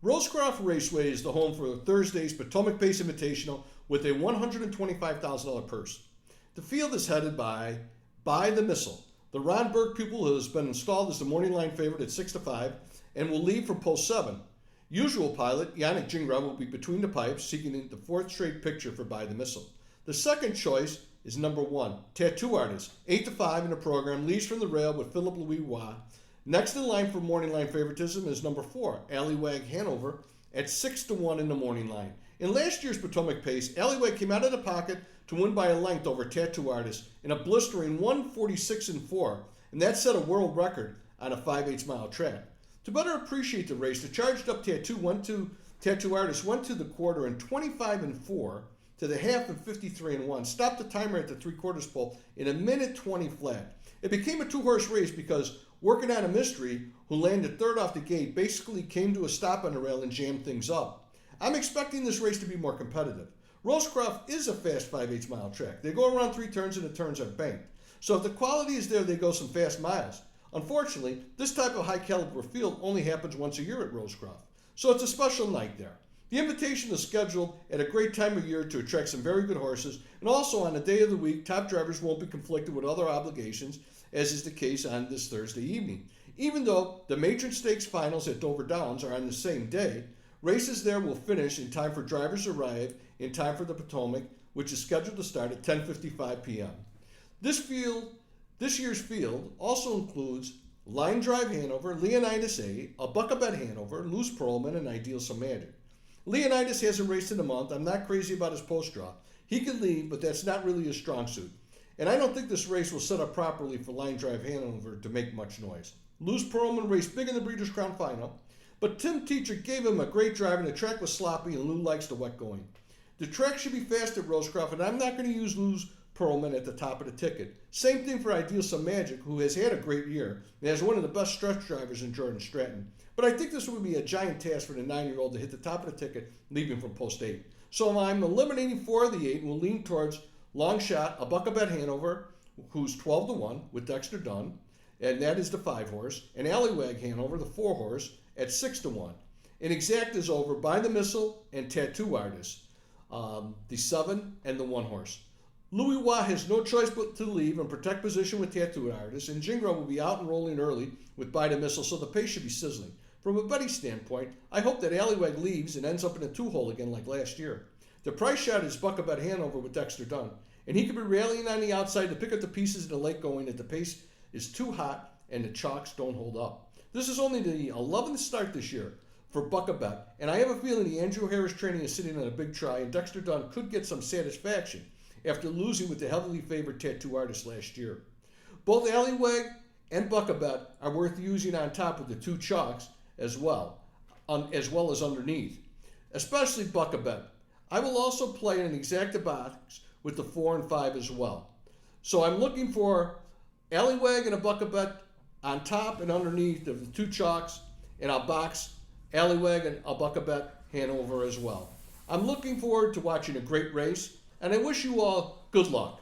Rosecroft Raceway is the home for Thursday's Potomac Pace Invitational with a $125,000 purse. The field is headed by the Missile, the Ron Burke pupil who has been installed as the morning line favorite at 6-5 and will lead from post 7. Usual pilot Yannick Gingras will be between the pipes, seeking the fourth straight picture for By the Missile. The second choice is number 1, Tattoo Artist, 8-5 in the program, leads from the rail with Philip Louis Waugh. Next in line for morning line favoritism is number 4, Allywag Hanover, at 6-1 in the morning line. In last year's Potomac Pace, Allywag came out of the pocket to win by a length over Tattoo Artist in a blistering 1:46.4, and that set a world record on a 5/8 mile track. To better appreciate the race, the charged up Tattoo Artist went to the quarter in 25-4, to the half in 53-1, stopped the timer at the 3/4 pole in 1:20 flat. It became a 2-horse race because Working on a Mystery, who landed third off the gate, basically came to a stop on the rail and jammed things up. I'm expecting this race to be more competitive. Rosecroft is a fast 5/8 mile track. They go around 3 turns and the turns are banked. So if the quality is there, they go some fast miles. Unfortunately, this type of high caliber field only happens once a year at Rosecroft. So it's a special night there. The invitation is scheduled at a great time of year to attract some very good horses, and also on a day of the week, top drivers won't be conflicted with other obligations, as is the case on this Thursday evening. Even though the Matron Stakes finals at Dover Downs are on the same day, races there will finish in time for drivers to arrive in time for the Potomac, which is scheduled to start at 10:55 p.m. This year's field also includes Line Drive Hanover, Leonidas A, a Buckabet Hanover, Loose Perlman, and Ideal Some Magic. Leonidas hasn't raced in a month. I'm not crazy about his post draw. He can lead, but that's not really his strong suit. And I don't think this race will set up properly for Line Drive Hanover to make much noise. Loose Perlman raced big in the Breeders' Crown Final, but Tim Teacher gave him a great drive and the track was sloppy and Lou likes the wet going. The track should be fast at Rosecroft, and I'm not going to use Loose Perlman at the top of the ticket. Same thing for Ideal Some Magic, who has had a great year and has one of the best stretch drivers in Jordan Stratton. But I think this would be a giant task for the 9-year-old to hit the top of the ticket, leaving from post 8. So I'm eliminating 4 of the 8 and will lean towards Long Shot, a Buckabet Hanover, who's 12-1 with Dexter Dunn, and that is the 5-horse, and Allywag Hanover, the 4-horse, at 6-1. And Exact is over By the Missile and Tattoo Artist, the 7 and the 1-horse. Louis Waugh has no choice but to leave and protect position with Tattoo Artist, and Gingras will be out and rolling early with By the Missile, so the pace should be sizzling. From a betting standpoint, I hope that Allywag leaves and ends up in a 2-hole again like last year. The price shot is Buckabet Hanover with Dexter Dunn, and he could be rallying on the outside to pick up the pieces in the late going if the pace is too hot and the chalks don't hold up. This is only the 11th start this year for Buckabet, and I have a feeling the Andrew Harris training is sitting on a big try, and Dexter Dunn could get some satisfaction after losing with the heavily favored Tattoo Artist last year. Both Allywag and Buckabet are worth using on top of the 2 chalks as well as underneath, especially Buckabet. I will also play an exacta box with the 4 and 5 as well. So I'm looking for Allywag and a Buckabet on top and underneath of the 2 chalks, and I'll box Allywag and a Buckabet Hanover as well. I'm looking forward to watching a great race, and I wish you all good luck.